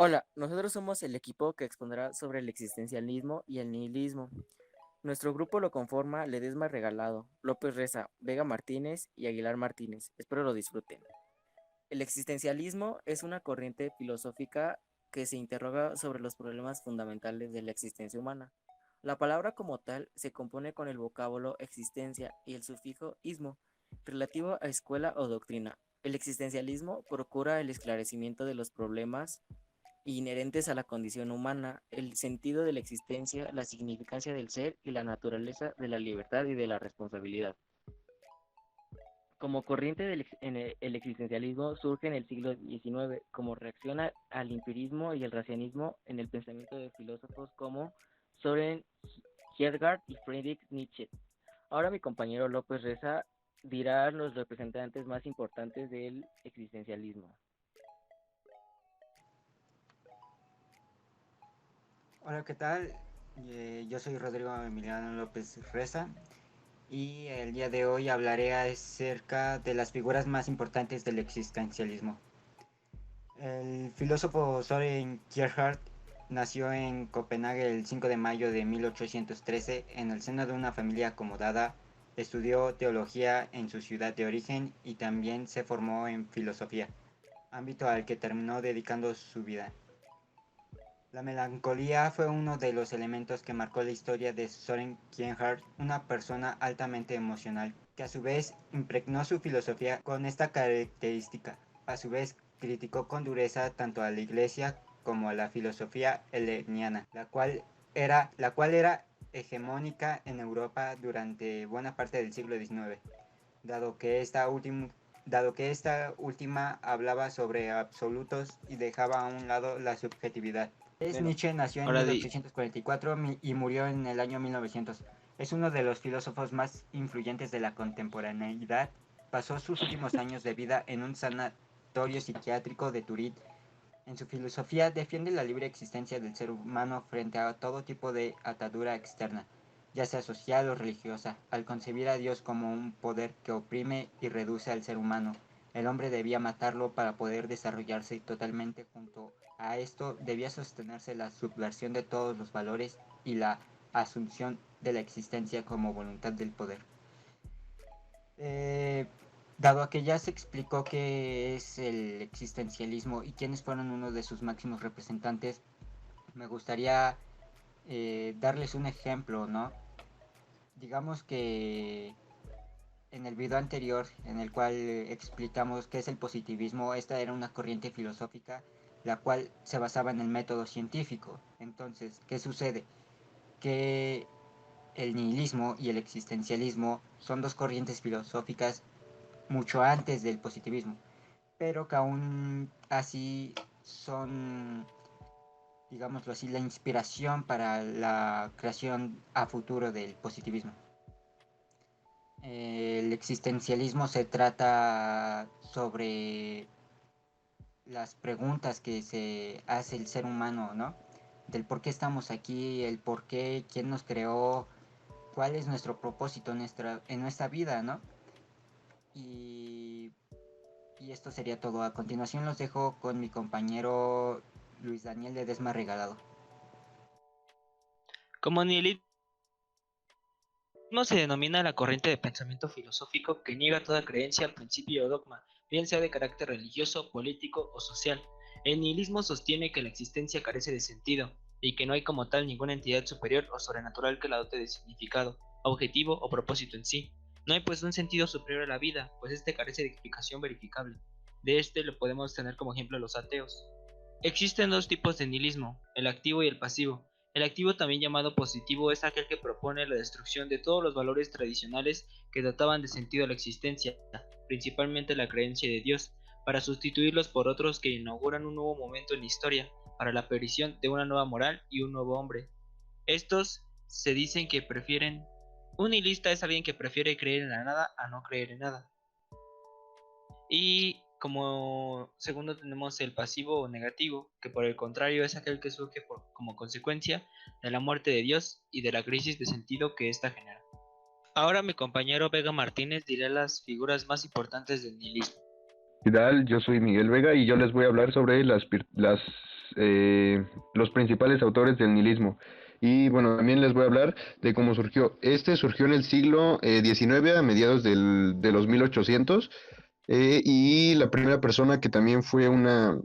Hola, nosotros somos el equipo que expondrá sobre el existencialismo y el nihilismo. Nuestro grupo lo conforma Ledesma Regalado, López Reza, Vega Martínez y Aguilar Martínez. Espero lo disfruten. El existencialismo es una corriente filosófica que se interroga sobre los problemas fundamentales de la existencia humana. La palabra como tal se compone con el vocábulo existencia y el sufijo ismo, relativo a escuela o doctrina. El existencialismo procura el esclarecimiento de los problemas inherentes a la condición humana, el sentido de la existencia, la significancia del ser y la naturaleza de la libertad y de la responsabilidad. Como corriente el existencialismo surge en el siglo XIX como reacción al empirismo y el racionalismo en el pensamiento de filósofos como Soren Kierkegaard y Friedrich Nietzsche. Ahora mi compañero López Reza dirá los representantes más importantes del existencialismo. Hola, ¿qué tal? Yo soy Rodrigo Emiliano López Reza y el día de hoy hablaré acerca de las figuras más importantes del existencialismo. El filósofo Søren Kierkegaard nació en Copenhague el 5 de mayo de 1813 en el seno de una familia acomodada. Estudió teología en su ciudad de origen y también se formó en filosofía, ámbito al que terminó dedicando su vida. La melancolía fue uno de los elementos que marcó la historia de Søren Kierkegaard, una persona altamente emocional, que a su vez impregnó su filosofía con esta característica. A su vez criticó con dureza tanto a la Iglesia como a la filosofía heleniana, la cual era hegemónica en Europa durante buena parte del siglo XIX, dado que esta última hablaba sobre absolutos y dejaba a un lado la subjetividad. Bueno, Nietzsche nació en ahora di, 1844 y murió en el año 1900. Es uno de los filósofos más influyentes de la contemporaneidad. Pasó sus últimos años de vida en un sanatorio psiquiátrico de Turín. En su filosofía defiende la libre existencia del ser humano frente a todo tipo de atadura externa, ya sea social o religiosa. Al concebir a Dios como un poder que oprime y reduce al ser humano, el hombre debía matarlo para poder desarrollarse totalmente. Junto a esto debía sostenerse la subversión de todos los valores y la asunción de la existencia como voluntad del poder. Eh, Dado a que ya se explicó qué es el existencialismo y quiénes fueron uno de sus máximos representantes, me gustaría darles un ejemplo, ¿no? Digamos que en el video anterior, en el cual explicamos qué es el positivismo, esta era una corriente filosófica la cual se basaba en el método científico. Entonces, ¿qué sucede? Que el nihilismo y el existencialismo son dos corrientes filosóficas mucho antes del positivismo, pero que aún así son, digámoslo así, la inspiración para la creación a futuro del positivismo. El existencialismo se trata sobre las preguntas que se hace el ser humano, ¿no? Del por qué estamos aquí, el por qué, quién nos creó, cuál es nuestro propósito en nuestra vida, ¿no? Y Y esto sería todo. A continuación los dejo con mi compañero Luis Daniel de Desma Regalado. Como nihilismo se denomina la corriente de pensamiento filosófico que niega toda creencia, principio o dogma, bien sea de carácter religioso, político o social. El nihilismo sostiene que la existencia carece de sentido y que no hay como tal ninguna entidad superior o sobrenatural que la dote de significado, objetivo o propósito en sí. No hay pues un sentido superior a la vida, pues este carece de explicación verificable. De este lo podemos tener como ejemplo los ateos. Existen dos tipos de nihilismo, el activo y el pasivo. El activo, también llamado positivo, es aquel que propone la destrucción de todos los valores tradicionales que dotaban de sentido a la existencia, principalmente la creencia de Dios, para sustituirlos por otros que inauguran un nuevo momento en la historia, para la aparición de una nueva moral y un nuevo hombre. Estos se dicen que prefieren... Un nihilista es alguien que prefiere creer en la nada a no creer en nada. Y como segundo tenemos el pasivo o negativo, que por el contrario es aquel que surge como consecuencia de la muerte de Dios y de la crisis de sentido que ésta genera. Ahora mi compañero Vega Martínez dirá las figuras más importantes del nihilismo. ¿Qué tal? Yo soy Miguel Vega y yo les voy a hablar sobre las los principales autores del nihilismo. Y bueno, también les voy a hablar de cómo surgió. Este surgió en el siglo XIX, a mediados de los 1800, y la primera persona que también fue uno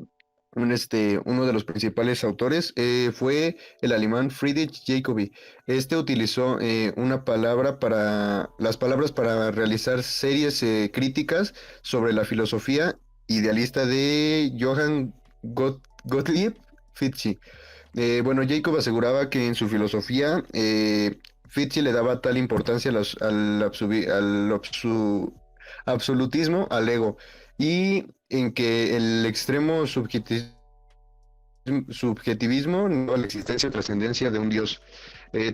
de los principales autores fue el alemán Friedrich Jacobi. Este utilizó las palabras para realizar series críticas sobre la filosofía idealista de Gottlieb Fichte. Bueno, Jacob aseguraba que en su filosofía Fichte le daba tal importancia absolutismo al ego, y en que el extremo subjetivismo no a la existencia o trascendencia de un dios.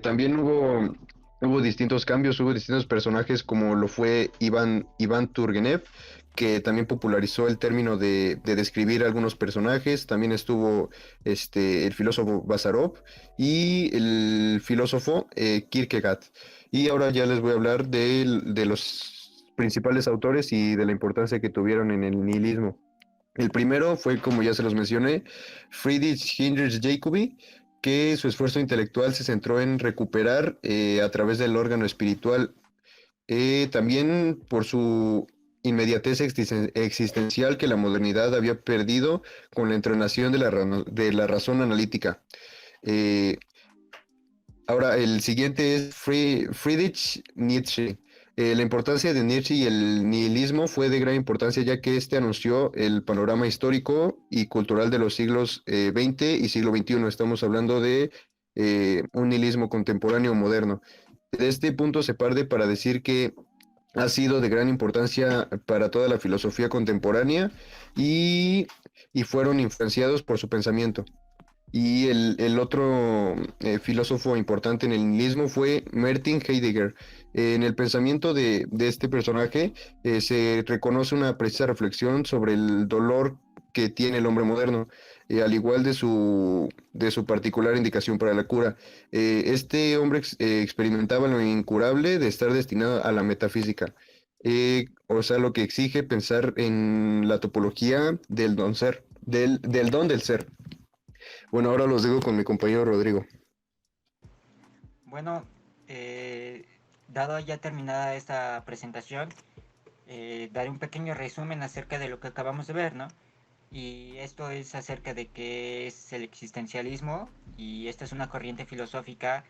También hubo distintos cambios, hubo distintos personajes como lo fue Iván Turgenev, que también popularizó el término de describir algunos personajes. También estuvo el filósofo Bazarov y el filósofo Kierkegaard. Y ahora ya les voy a hablar de los principales autores y de la importancia que tuvieron en el nihilismo. El primero fue, como ya se los mencioné, Friedrich Heinrich Jacobi, que su esfuerzo intelectual se centró en recuperar a través del órgano espiritual, también por su inmediatez existencial que la modernidad había perdido con la entronación de la razón analítica. Eh, Ahora, el siguiente es Friedrich Nietzsche. La importancia de Nietzsche y el nihilismo fue de gran importancia, ya que este anunció el panorama histórico y cultural de los siglos XX y siglo XXI. Estamos hablando de un nihilismo contemporáneo moderno. De este punto se parte para decir que ha sido de gran importancia para toda la filosofía contemporánea, y, y fueron influenciados por su pensamiento. Y el otro filósofo importante en el nihilismo fue Martin Heidegger. En el pensamiento de este personaje se reconoce una precisa reflexión sobre el dolor que tiene el hombre moderno, al igual de su particular indicación para la cura. Este hombre experimentaba lo incurable de estar destinado a la metafísica, o sea, lo que exige pensar en la topología del don ser, del don del ser. Bueno, ahora los dejo con mi compañero Rodrigo. Bueno, dado ya terminada esta presentación, daré un pequeño resumen acerca de lo que acabamos de ver, ¿no? Y esto es acerca de qué es el existencialismo, y esta es una corriente filosófica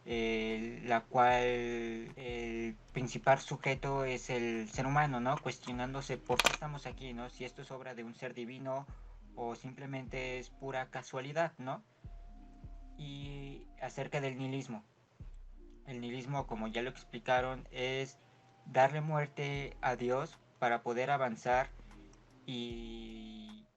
la cual el principal sujeto es el ser humano, ¿no? Cuestionándose por qué estamos aquí, ¿no? Si esto es obra de un ser divino o simplemente es pura casualidad, ¿no? Y acerca del nihilismo. El nihilismo, como ya lo explicaron, es darle muerte a Dios para poder avanzar y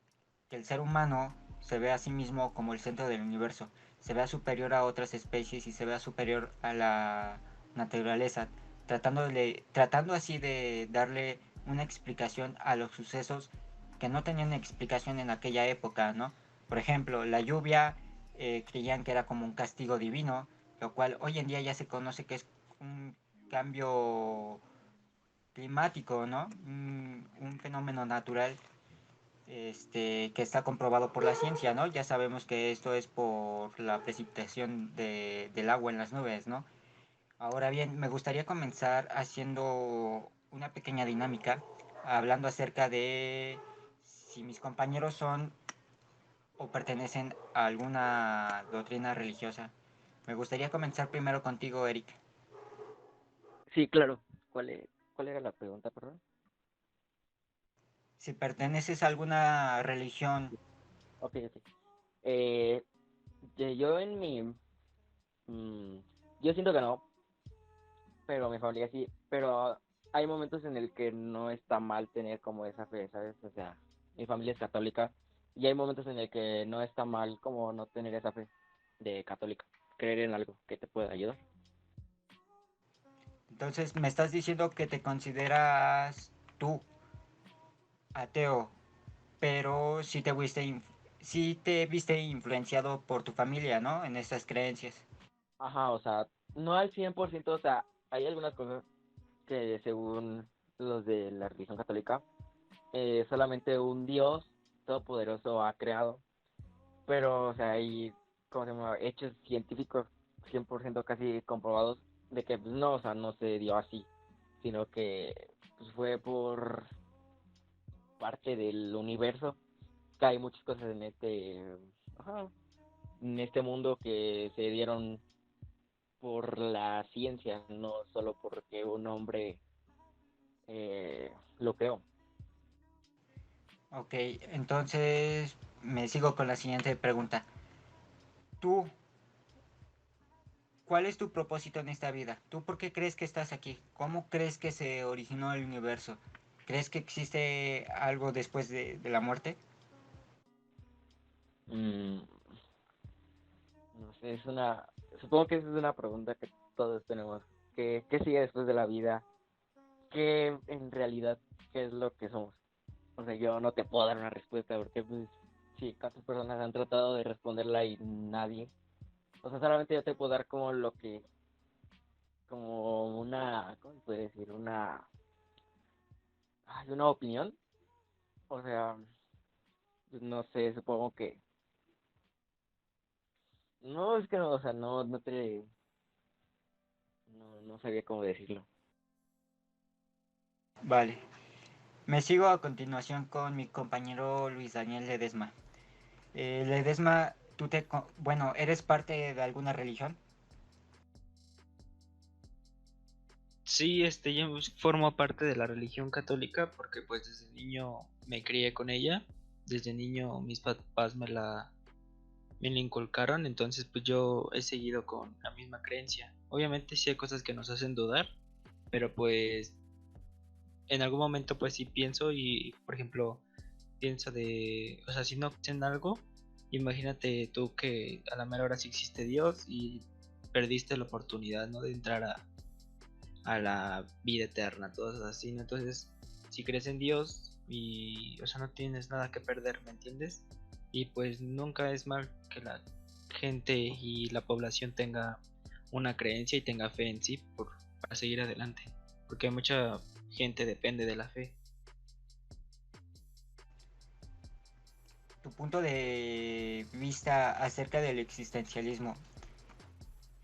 que el ser humano se vea a sí mismo como el centro del universo, se vea superior a otras especies y se vea superior a la naturaleza, tratando así de darle una explicación a los sucesos que no tenían explicación en aquella época, ¿no? Por ejemplo, la lluvia creían que era como un castigo divino, lo cual hoy en día ya se conoce que es un cambio climático, ¿no? Un fenómeno natural que está comprobado por la ciencia, ¿no? Ya sabemos que esto es por la precipitación del agua en las nubes, ¿no? Ahora bien, me gustaría comenzar haciendo una pequeña dinámica, hablando acerca de si mis compañeros son o pertenecen a alguna doctrina religiosa. Me gustaría comenzar primero contigo, Eric. Sí, claro. ¿Cuál era la pregunta, perdón? Si perteneces a alguna religión. Ok, ok. Eh, yo en mm, yo siento que no, pero mi familia sí. Pero hay momentos en el que no está mal tener como esa fe, ¿sabes? O sea, mi familia es católica y hay momentos en el que no está mal como no tener esa fe de católica, creer en algo que te pueda ayudar. Entonces, me estás diciendo que te consideras tú ateo, pero sí te viste influenciado por tu familia, ¿no? En estas creencias. Ajá, o sea, no al 100%, o sea, hay algunas cosas que según los de la religión católica, solamente un Dios todopoderoso ha creado, pero, o sea, hay, ¿cómo se llama? Hechos científicos 100% casi comprobados de que, pues, no, o sea, no se dio así, sino que, pues, fue por parte del universo, que hay muchas cosas ajá, en este mundo que se dieron por la ciencia, no solo porque un hombre lo creó. Ok, entonces me sigo con la siguiente pregunta. ¿Tú, cuál es tu propósito en esta vida? ¿Tú por qué crees que estás aquí? ¿Cómo crees que se originó el universo? ¿Crees que existe algo después de la muerte? Mm, no sé, supongo que esa es una pregunta que todos tenemos. ¿Qué sigue después de la vida? ¿Qué en realidad, qué es lo que somos? O sea, yo no te puedo dar una respuesta porque, pues, sí, cuántas personas han tratado de responderla y nadie. O sea, solamente yo te puedo dar como ¿cómo se puede decir? Una opinión. O sea, pues, no sé, supongo que, no, es que no, o sea, no sabía cómo decirlo. Vale. Me sigo a continuación con mi compañero Luis Daniel Ledesma. Ledesma, bueno, ¿eres parte de alguna religión? Sí, yo formo parte de la religión católica porque pues desde niño me crié con ella. Desde niño mis papás me la inculcaron, entonces pues yo he seguido con la misma creencia. Obviamente sí hay cosas que nos hacen dudar, pero pues en algún momento pues sí pienso y por ejemplo pienso o sea, si no creen en algo, imagínate tú que a la mera hora sí existe Dios y perdiste la oportunidad, ¿no? De entrar a la vida eterna, todo eso así, ¿no? Entonces, si crees en Dios y, o sea, no tienes nada que perder, ¿me entiendes? Y pues nunca es mal que la gente y la población tenga una creencia y tenga fe en sí para seguir adelante, porque mucha gente depende de la fe. Tu punto de vista acerca del existencialismo.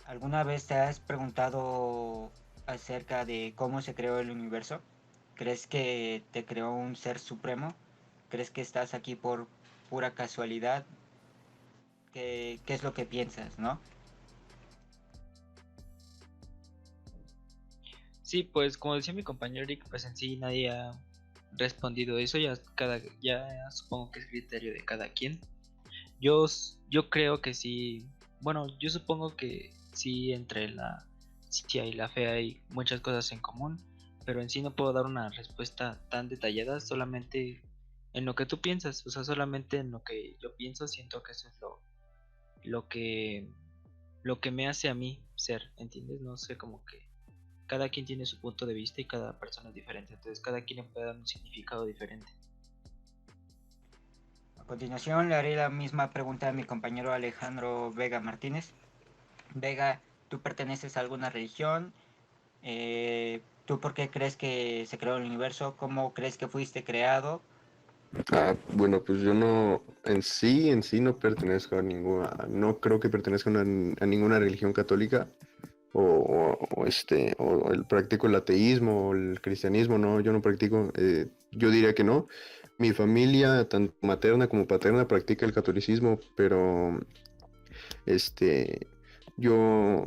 ¿Alguna vez te has preguntado acerca de cómo se creó el universo? ¿Crees que te creó un ser supremo? ¿Crees que estás aquí por pura casualidad? ¿Qué es lo que piensas, no? Sí, pues como decía mi compañero Eric, pues en sí nadie ha respondido eso, ya supongo que es criterio de cada quien. Yo creo que sí, bueno, yo supongo que sí entre la ciencia y la fe hay muchas cosas en común, pero en sí no puedo dar una respuesta tan detallada solamente en lo que tú piensas, o sea, solamente en lo que yo pienso, siento que eso es lo que lo que me hace a mí ser, ¿entiendes? No sé, como que cada quien tiene su punto de vista y cada persona es diferente, entonces cada quien le puede dar un significado diferente. A continuación le haré la misma pregunta a mi compañero Alejandro Vega Martínez. Vega, ¿tú perteneces a alguna religión? ¿Tú por qué crees que se creó el universo? ¿Cómo crees que fuiste creado? Bueno, pues yo no, en sí no pertenezco a no creo que pertenezca a ninguna religión católica practico el ateísmo o el cristianismo, no, yo no practico, yo diría que no. Mi familia, tanto materna como paterna, practica el catolicismo, pero este, yo,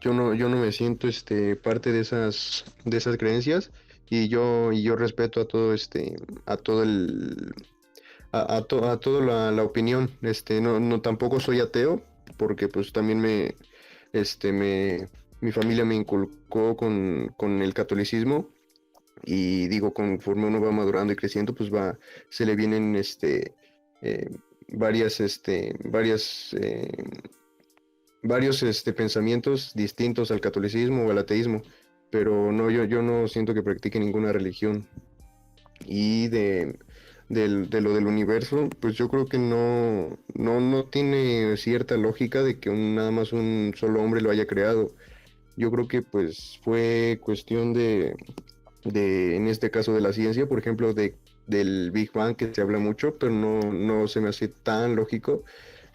yo no me siento parte de esas creencias y yo respeto a todo a todo el a toda la opinión. No, tampoco soy ateo, porque pues también este, me, mi familia me inculcó con el catolicismo, y digo, conforme uno va madurando y creciendo, pues se le vienen eh, varias, varios pensamientos distintos al catolicismo o al ateísmo, pero no, yo no siento que practique ninguna religión. Y de lo del universo, pues yo creo que no tiene cierta lógica de que nada más un solo hombre lo haya creado. Yo creo que pues fue cuestión en este caso de la ciencia, por ejemplo, del Big Bang, que se habla mucho, pero no se me hace tan lógico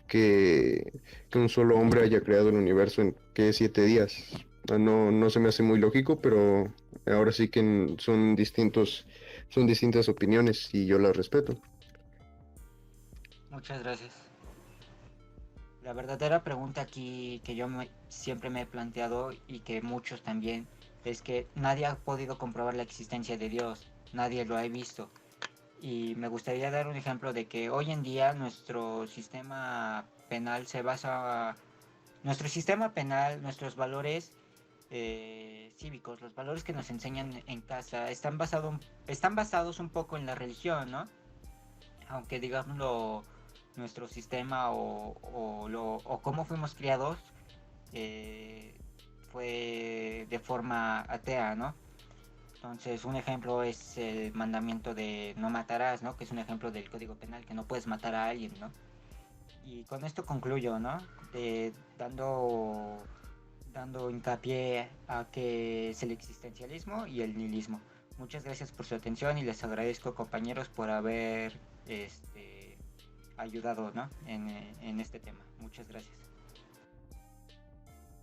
que un solo hombre haya creado el universo en, ¿qué? 7 días. No, no se me hace muy lógico, pero ahora sí que son distintas opiniones y yo las respeto. Muchas gracias. La verdadera pregunta aquí que siempre me he planteado y que muchos también es que nadie ha podido comprobar la existencia de Dios, nadie lo ha visto. Y me gustaría dar un ejemplo de que hoy en día nuestro sistema penal nuestros valores cívicos, los valores que nos enseñan en casa, están basados un poco en la religión, ¿no? Aunque digámoslo, nuestro sistema o cómo fuimos criados fue de forma atea, ¿no? Entonces, un ejemplo es el mandamiento de no matarás, ¿no? Que es un ejemplo del Código Penal, que no puedes matar a alguien, ¿no? Y con esto concluyo, ¿no? Dando hincapié a que es el existencialismo y el nihilismo. Muchas gracias por su atención y les agradezco, compañeros, por haber ayudado, ¿no? en este tema. Muchas gracias.